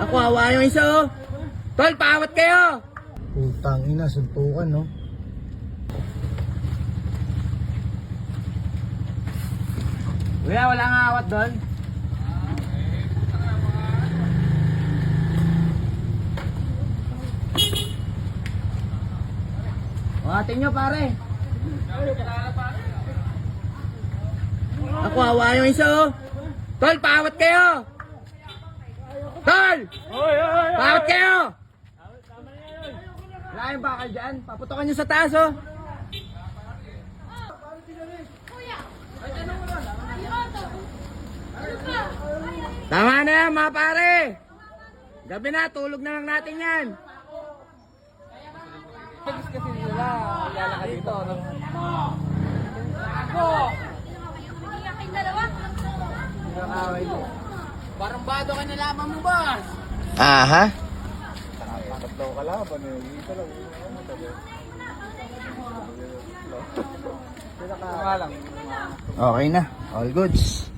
Ako, hawa yung isa, oh. Tol, paawat kayo! Putang ina, suntukan, no? Kuya, wala nga awat doon. Awatin nyo, pare. Ako, hawa yung isa, oh. Tol, paawat kayo! Tol! Paawat kayo! Wala yung bakal dyan. Paputokan nyo sa taas, oh. Tama na yan, mga pare. Gabi na, tulog na lang natin yan. Kasi nila, lalakad dito. Parang bado ka na lamang mo, boss. Aha. Tatlo kalaban eh. Isa lang. Okay na. All goods.